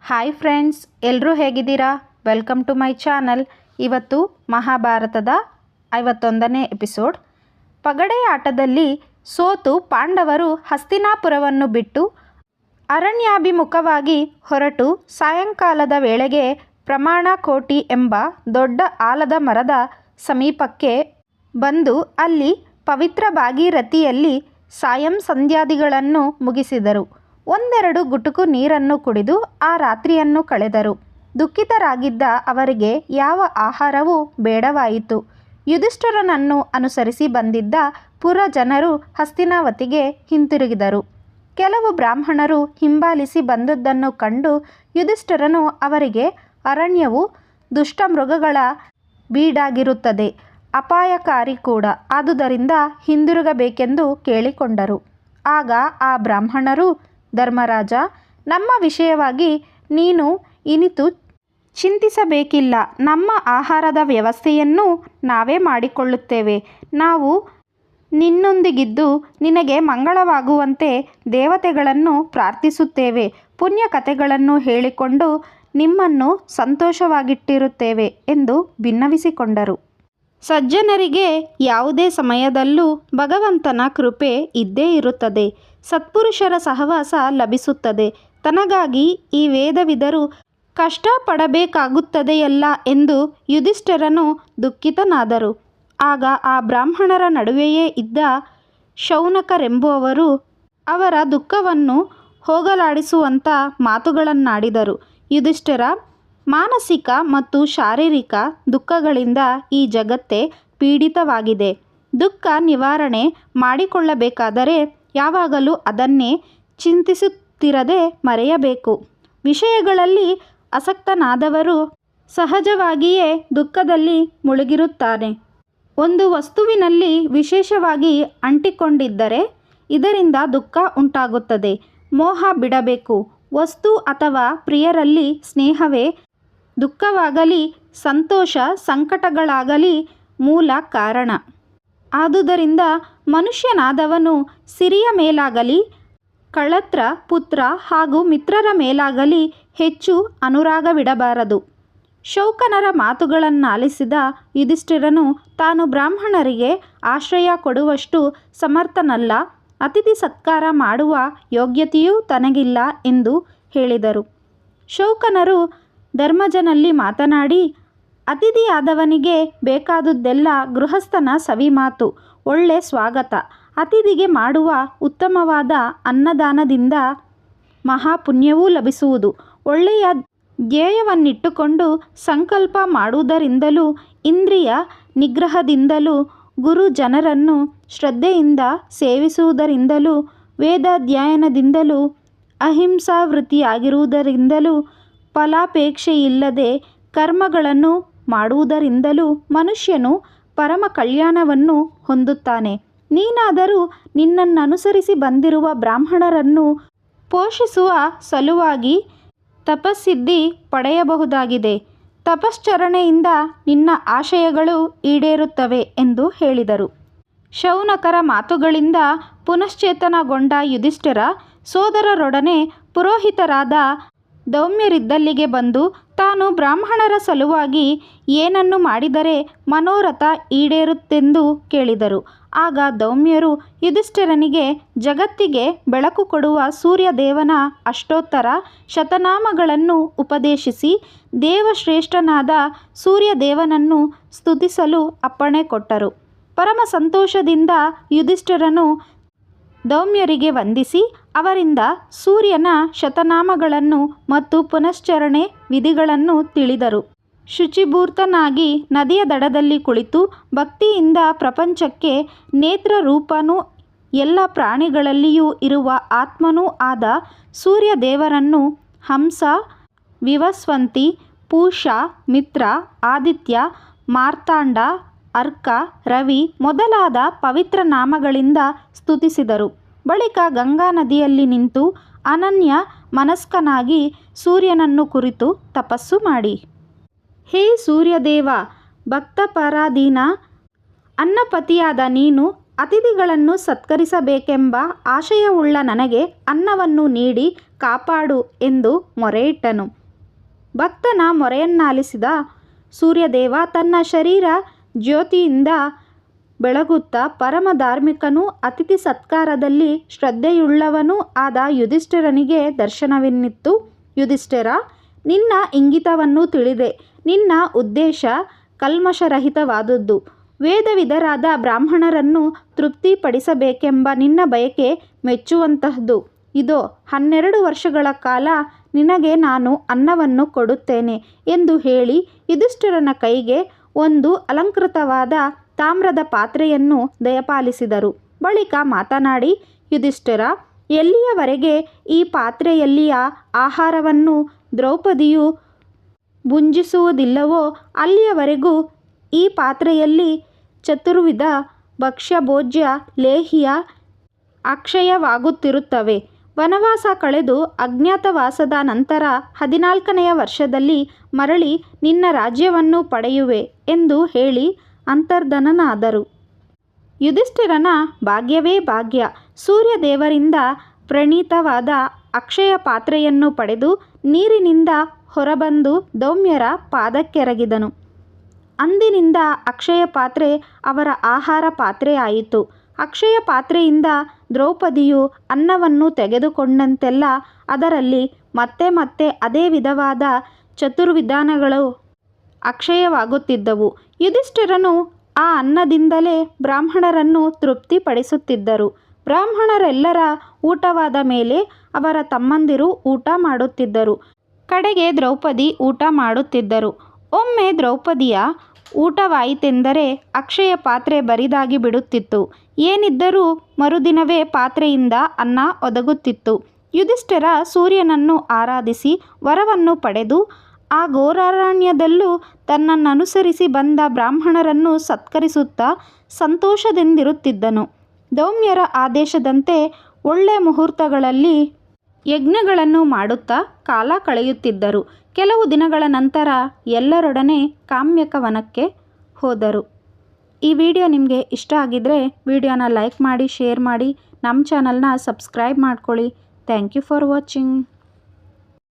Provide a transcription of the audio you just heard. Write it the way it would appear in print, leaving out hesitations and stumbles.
Hi friends, ಎಲ್ಲರೂ ಹೇಗಿದ್ದೀರಾ? Welcome to my channel. ಇವತ್ತು ಮಹಾಭಾರತದ 51ನೇ ಎಪಿಸೋಡ್. ಪಗಡೆ ಆಟದಲ್ಲಿ ಸೋತು ಪಾಂಡವರು ಹಸ್ತಿನಾಪುರವನ್ನು ಬಿಟ್ಟು ಅರಣ್ಯಾಭಿಮುಖವಾಗಿ ಹೊರಟು ಸಾಯಂಕಾಲದ ವೇಳೆಗೆ ಪ್ರಮಾಣಕೋಟಿ ಎಂಬ ದೊಡ್ಡ ಆಲದ ಮರದ ಸಮೀಪಕ್ಕೆ ಬಂದು ಅಲ್ಲಿ ಪವಿತ್ರ ಭಾಗೀರಥಿಯಲ್ಲಿ ಸಾಯಂ ಸಂಧ್ಯಾದಿಗಳನ್ನು ಮುಗಿಸಿದರು. ಒಂದೆರಡು ಗುಟುಕು ನೀರನ್ನು ಕುಡಿದು ಆ ರಾತ್ರಿಯನ್ನು ಕಳೆದರು. ದುಃಖಿತರಾಗಿದ್ದ ಅವರಿಗೆ ಯಾವ ಆಹಾರವೂ ಬೇಡವಾಯಿತು. ಯುಧಿಷ್ಠಿರನನ್ನು ಅನುಸರಿಸಿ ಬಂದಿದ್ದ ಪುರ ಜನರು ಹಸ್ತಿನಾವತಿಗೆ ಹಿಂತಿರುಗಿದರು. ಕೆಲವು ಬ್ರಾಹ್ಮಣರು ಹಿಂಬಾಲಿಸಿ ಬಂದದ್ದನ್ನು ಕಂಡು ಯುಧಿಷ್ಠಿರನು ಅವರಿಗೆ ಅರಣ್ಯವು ದುಷ್ಟಮೃಗಗಳ ಬೀಡಾಗಿರುತ್ತದೆ, ಅಪಾಯಕಾರಿ ಕೂಡ, ಆದುದರಿಂದ ಹಿಂದಿರುಗಬೇಕೆಂದು ಕೇಳಿಕೊಂಡರು. ಆಗ ಆ ಬ್ರಾಹ್ಮಣರು, ಧರ್ಮರಾಜ, ನಮ್ಮ ವಿಷಯವಾಗಿ ನೀನು ಇನಿತು ಚಿಂತಿಸಬೇಕಿಲ್ಲ. ನಮ್ಮ ಆಹಾರದ ವ್ಯವಸ್ಥೆಯನ್ನು ನಾವೇ ಮಾಡಿಕೊಳ್ಳುತ್ತೇವೆ. ನಾವು ನಿನ್ನೊಂದಿಗಿದ್ದು ನಿನಗೆ ಮಂಗಳವಾಗುವಂತೆ ದೇವತೆಗಳನ್ನು ಪ್ರಾರ್ಥಿಸುತ್ತೇವೆ. ಪುಣ್ಯ ಕಥೆಗಳನ್ನು ಹೇಳಿಕೊಂಡು ನಿಮ್ಮನ್ನು ಸಂತೋಷವಾಗಿಟ್ಟಿರುತ್ತೇವೆ ಎಂದು ಬಿನ್ನವಿಸಿಕೊಂಡರು. ಸಜ್ಜನರಿಗೆ ಯಾವುದೇ ಸಮಯದಲ್ಲೂ ಭಗವಂತನ ಕೃಪೆ ಇದ್ದೇ ಇರುತ್ತದೆ. ಸತ್ಪುರುಷರ ಸಹವಾಸ ಲಭಿಸುತ್ತದೆ. ತನಗಾಗಿ ಈ ವೇದವಿದರು ಕಷ್ಟಪಡಬೇಕಾಗುತ್ತದೆಯಲ್ಲ ಎಂದು ಯುಧಿಷ್ಠಿರನು ದುಃಖಿತನಾದರು. ಆಗ ಆ ಬ್ರಾಹ್ಮಣರ ನಡುವೆಯೇ ಇದ್ದ ಶೌನಕರೆಂಬುವವರು ಅವರ ದುಃಖವನ್ನು ಹೋಗಲಾಡಿಸುವಂಥ ಮಾತುಗಳನ್ನಾಡಿದರು. ಯುಧಿಷ್ಠಿರ, ಮಾನಸಿಕ ಮತ್ತು ಶಾರೀರಿಕ ದುಃಖಗಳಿಂದ ಈ ಜಗತ್ತೇ ಪೀಡಿತವಾಗಿದೆ. ದುಃಖ ನಿವಾರಣೆ ಮಾಡಿಕೊಳ್ಳಬೇಕಾದರೆ ಯಾವಾಗಲೂ ಅದನ್ನೇ ಚಿಂತಿಸುತ್ತಿರದೆ ಮರೆಯಬೇಕು. ವಿಷಯಗಳಲ್ಲಿ ಆಸಕ್ತನಾದವರು ಸಹಜವಾಗಿಯೇ ದುಃಖದಲ್ಲಿ ಮುಳುಗಿರುತ್ತಾನೆ. ಒಂದು ವಸ್ತುವಿನಲ್ಲಿ ವಿಶೇಷವಾಗಿ ಅಂಟಿಕೊಂಡಿದ್ದರೆ ಇದರಿಂದ ದುಃಖ ಉಂಟಾಗುತ್ತದೆ. ಮೋಹ ಬಿಡಬೇಕು. ವಸ್ತು ಅಥವಾ ಪ್ರಿಯರಲ್ಲಿ ಸ್ನೇಹವೇ ದುಃಖವಾಗಲಿ ಸಂತೋಷ ಸಂಕಟಗಳಾಗಲಿ ಮೂಲ ಕಾರಣ. ಆದುದರಿಂದ ಮನುಷ್ಯನಾದವನು ಸಿರಿಯ ಮೇಲಾಗಲಿ ಕಳತ್ರ ಪುತ್ರ ಹಾಗೂ ಮಿತ್ರರ ಮೇಲಾಗಲಿ ಹೆಚ್ಚು ಅನುರಾಗವಿಡಬಾರದು. ಶೌನಕರ ಮಾತುಗಳನ್ನಾಲಿಸಿದ ಯುಧಿಷ್ಠಿರನು ತಾನು ಬ್ರಾಹ್ಮಣರಿಗೆ ಆಶ್ರಯ ಕೊಡುವಷ್ಟು ಸಮರ್ಥನಲ್ಲ, ಅತಿಥಿ ಸತ್ಕಾರ ಮಾಡುವ ಯೋಗ್ಯತೆಯೂ ತನಗಿಲ್ಲ ಎಂದು ಹೇಳಿದರು. ಶೌನಕರು ಧರ್ಮಜನಲ್ಲಿ ಮಾತನಾಡಿ, ಅತಿಥಿಯಾದವನಿಗೆ ಬೇಕಾದುದೆಲ್ಲ ಗೃಹಸ್ಥನ ಸವಿಮಾತು, ಒಳ್ಳೆ ಸ್ವಾಗತ. ಅತಿಥಿಗೆ ಮಾಡುವ ಉತ್ತಮವಾದ ಅನ್ನದಾನದಿಂದ ಮಹಾಪುಣ್ಯವೂ ಲಭಿಸುವುದು. ಒಳ್ಳೆಯ ಧ್ಯೇಯವನ್ನಿಟ್ಟುಕೊಂಡು ಸಂಕಲ್ಪ ಮಾಡುವುದರಿಂದಲೂ ಇಂದ್ರಿಯ ನಿಗ್ರಹದಿಂದಲೂ ಗುರು ಜನರನ್ನು ಶ್ರದ್ಧೆಯಿಂದ ಸೇವಿಸುವುದರಿಂದಲೂ ವೇದಾಧ್ಯಯನದಿಂದಲೂ ಅಹಿಂಸಾವೃತ್ತಿಯಾಗಿರುವುದರಿಂದಲೂ ಫಲಾಪೇಕ್ಷೆಯಿಲ್ಲದೆ ಕರ್ಮಗಳನ್ನು ಮಾಡುವುದರಿಂದಲೂ ಮನುಷ್ಯನು ಪರಮ ಕಲ್ಯಾಣವನ್ನು ಹೊಂದುತ್ತಾನೆ. ನೀನಾದರೂ ನಿನ್ನನ್ನನುಸರಿಸಿ ಬಂದಿರುವ ಬ್ರಾಹ್ಮಣರನ್ನು ಪೋಷಿಸುವ ಸಲುವಾಗಿ ತಪಸ್ಸಿದ್ಧಿ ಪಡೆಯಬಹುದಾಗಿದೆ. ತಪಶ್ಚರಣೆಯಿಂದ ನಿನ್ನ ಆಶಯಗಳು ಈಡೇರುತ್ತವೆ ಎಂದು ಹೇಳಿದರು. ಶೌನಕರ ಮಾತುಗಳಿಂದ ಪುನಶ್ಚೇತನಗೊಂಡ ಯುಧಿಷ್ಠಿರ ಸೋದರರೊಡನೆ ಪುರೋಹಿತರಾದ ದೌಮ್ಯರಿದ್ದಲ್ಲಿಗೆ ಬಂದು ತಾನು ಬ್ರಾಹ್ಮಣರ ಸಲುವಾಗಿ ಏನನ್ನು ಮಾಡಿದರೆ ಮನೋರಥ ಈಡೇರುತ್ತೆಂದು ಕೇಳಿದರು. ಆಗ ದೌಮ್ಯರು ಯುಧಿಷ್ಠಿರನಿಗೆ ಜಗತ್ತಿಗೆ ಬೆಳಕು ಕೊಡುವ ಸೂರ್ಯದೇವನ ಅಷ್ಟೋತ್ತರ ಶತನಾಮಗಳನ್ನು ಉಪದೇಶಿಸಿ ದೇವಶ್ರೇಷ್ಠನಾದ ಸೂರ್ಯದೇವನನ್ನು ಸ್ತುತಿಸಲು ಅಪ್ಪಣೆ ಕೊಟ್ಟರು. ಪರಮ ಸಂತೋಷದಿಂದ ಯುಧಿಷ್ಠಿರನು ದೌಮ್ಯರಿಗೆ ವಂದಿಸಿ ಅವರಿಂದ ಸೂರ್ಯನ ಶತನಾಮಗಳನ್ನು ಮತ್ತು ಪುನಶ್ಚರಣೆ ವಿಧಿಗಳನ್ನು ತಿಳಿದರು. ಶುಚಿಭೂತನಾಗಿ ನದಿಯ ದಡದಲ್ಲಿ ಕುಳಿತು ಭಕ್ತಿಯಿಂದ ಪ್ರಪಂಚಕ್ಕೆ ನೇತ್ರರೂಪನೂ ಎಲ್ಲ ಪ್ರಾಣಿಗಳಲ್ಲಿಯೂ ಇರುವ ಆತ್ಮನೂ ಆದ ಸೂರ್ಯದೇವರನ್ನು ಹಂಸ, ವಿವಸ್ವಂತಿ, ಪೂಷ, ಮಿತ್ರ, ಆದಿತ್ಯ, ಮಾರ್ತಾಂಡ, ಅರ್ಕ, ರವಿ ಮೊದಲಾದ ಪವಿತ್ರ ನಾಮಗಳಿಂದ ಸ್ತುತಿಸಿದರು. ಬಳಿಕ ಗಂಗಾ ನದಿಯಲ್ಲಿ ನಿಂತು ಅನನ್ಯ ಮನಸ್ಕನಾಗಿ ಸೂರ್ಯನನ್ನು ಕುರಿತು ತಪಸ್ಸು ಮಾಡಿ, ಹೇ ಸೂರ್ಯದೇವ, ಭಕ್ತಪರಾಧೀನ ಅನ್ನಪತಿಯಾದ ನೀನು ಅತಿಥಿಗಳನ್ನು ಸತ್ಕರಿಸಬೇಕೆಂಬ ಆಶಯವುಳ್ಳ ನನಗೆ ಅನ್ನವನ್ನು ನೀಡಿ ಕಾಪಾಡು ಎಂದು ಮೊರೆಯಿಟ್ಟನು. ಭಕ್ತನ ಮೊರೆಯನ್ನಾಲಿಸಿದ ಸೂರ್ಯದೇವ ತನ್ನ ಶರೀರ ಜ್ಯೋತಿಯಿಂದ ಬೆಳಗುತ್ತಾ ಪರಮ ಧಾರ್ಮಿಕನೂ ಅತಿಥಿ ಸತ್ಕಾರದಲ್ಲಿ ಶ್ರದ್ಧೆಯುಳ್ಳವನೂ ಆದ ಯುಧಿಷ್ಠಿರನಿಗೆ ದರ್ಶನವೆನ್ನಿತ್ತು. ಯುಧಿಷ್ಠಿರ, ನಿನ್ನ ಇಂಗಿತವನ್ನು ತಿಳಿದೆ. ನಿನ್ನ ಉದ್ದೇಶ ಕಲ್ಮಶರಹಿತವಾದುದು. ವೇದವಿದರಾದ ಬ್ರಾಹ್ಮಣರನ್ನು ತೃಪ್ತಿಪಡಿಸಬೇಕೆಂಬ ನಿನ್ನ ಬಯಕೆ ಮೆಚ್ಚುವಂತಹದ್ದು. ಇದೋ 12 ವರ್ಷಗಳ ಕಾಲ ನಿನಗೆ ನಾನು ಅನ್ನವನ್ನು ಕೊಡುತ್ತೇನೆ ಎಂದು ಹೇಳಿ ಯುಧಿಷ್ಠಿರನ ಕೈಗೆ ಒಂದು ಅಲಂಕೃತವಾದ ತಾಮ್ರದ ಪಾತ್ರೆಯನ್ನು ದಯಪಾಲಿಸಿದರು. ಬಳಿಕ ಮಾತನಾಡಿ, ಯುಧಿಷ್ಠಿರ, ಎಲ್ಲಿಯವರೆಗೆ ಈ ಪಾತ್ರೆಯಲ್ಲಿಯ ಆಹಾರವನ್ನು ದ್ರೌಪದಿಯು ಭುಂಜಿಸುವುದಿಲ್ಲವೋ ಅಲ್ಲಿಯವರೆಗೂ ಈ ಪಾತ್ರೆಯಲ್ಲಿ ಚತುರ್ವಿಧ ಭಕ್ಷ್ಯ ಭೋಜ್ಯ ಲೇಹ್ಯ ಅಕ್ಷಯವಾಗುತ್ತಿರುತ್ತವೆ. ವನವಾಸ ಕಳೆದು ಅಜ್ಞಾತವಾಸದ ನಂತರ 14ನೆಯ ವರ್ಷದಲ್ಲಿ ಮರಳಿ ನಿನ್ನ ರಾಜ್ಯವನ್ನು ಪಡೆಯುವೆ ಎಂದು ಹೇಳಿ ಅಂತರ್ಧನನಾದರು. ಯುಧಿಷ್ಠಿರನ ಭಾಗ್ಯವೇ ಭಾಗ್ಯ. ಸೂರ್ಯದೇವರಿಂದ ಪ್ರಣೀತವಾದ ಅಕ್ಷಯ ಪಾತ್ರೆಯನ್ನು ಪಡೆದು ನೀರಿನಿಂದ ಹೊರಬಂದು ಧೌಮ್ಯರ ಪಾದಕ್ಕೆರಗಿದನು. ಅಂದಿನಿಂದ ಅಕ್ಷಯ ಪಾತ್ರೆ ಅವರ ಆಹಾರ ಪಾತ್ರೆ ಆಯಿತು. ಅಕ್ಷಯ ಪಾತ್ರೆಯಿಂದ ದ್ರೌಪದಿಯು ಅನ್ನವನ್ನು ತೆಗೆದುಕೊಂಡಂತೆಲ್ಲ ಅದರಲ್ಲಿ ಮತ್ತೆ ಮತ್ತೆ ಅದೇ ವಿಧವಾದ ಚತುರ್ವಿಧಾನಗಳು ಅಕ್ಷಯವಾಗುತ್ತಿದ್ದವು. ಯುಧಿಷ್ಠಿರನು ಆ ಅನ್ನದಿಂದಲೇ ಬ್ರಾಹ್ಮಣರನ್ನು ತೃಪ್ತಿಪಡಿಸುತ್ತಿದ್ದರು. ಬ್ರಾಹ್ಮಣರೆಲ್ಲರ ಊಟವಾದ ಮೇಲೆ ಅವರ ತಮ್ಮಂದಿರು ಊಟ ಮಾಡುತ್ತಿದ್ದರು. ಕಡೆಗೆ ದ್ರೌಪದಿ ಊಟ ಮಾಡುತ್ತಿದ್ದರು. ಒಮ್ಮೆ ದ್ರೌಪದಿಯ ಊಟವಾಯಿತೆಂದರೆ ಅಕ್ಷಯ ಪಾತ್ರೆ ಬರಿದಾಗಿ ಬಿಡುತ್ತಿತ್ತು. ಏನಿದ್ದರೂ ಮರುದಿನವೇ ಪಾತ್ರೆಯಿಂದ ಅನ್ನ ಒದಗುತ್ತಿತ್ತು. ಯುಧಿಷ್ಠಿರ ಸೂರ್ಯನನ್ನು ಆರಾಧಿಸಿ ವರವನ್ನು ಪಡೆದು ಆ ಘೋರಾರಣ್ಯದಲ್ಲೂ ತನ್ನನ್ನನುಸರಿಸಿ ಬಂದ ಬ್ರಾಹ್ಮಣರನ್ನು ಸತ್ಕರಿಸುತ್ತಾ ಸಂತೋಷದಿಂದಿರುತ್ತಿದ್ದನು. ಧೌಮ್ಯರ ಆದೇಶದಂತೆ ಒಳ್ಳೆ ಮುಹೂರ್ತಗಳಲ್ಲಿ ಯಜ್ಞಗಳನ್ನು ಮಾಡುತ್ತಾ ಕಾಲ ಕಳೆಯುತ್ತಿದ್ದರು. ಕೆಲವು ದಿನಗಳ ನಂತರ ಎಲ್ಲರೊಡನೆ ಕಾಮ್ಯಕ ವನಕ್ಕೆ ಹೋದರು. ಈ ವಿಡಿಯೋ ನಿಮಗೆ ಇಷ್ಟ ಆಗಿದ್ದರೆ ವಿಡಿಯೋನ ಲೈಕ್ ಮಾಡಿ, ಶೇರ್ ಮಾಡಿ, ನಮ್ಮ ಚಾನಲ್ನ ಸಬ್ಸ್ಕ್ರೈಬ್ ಮಾಡ್ಕೊಳ್ಳಿ. Thank you for watching.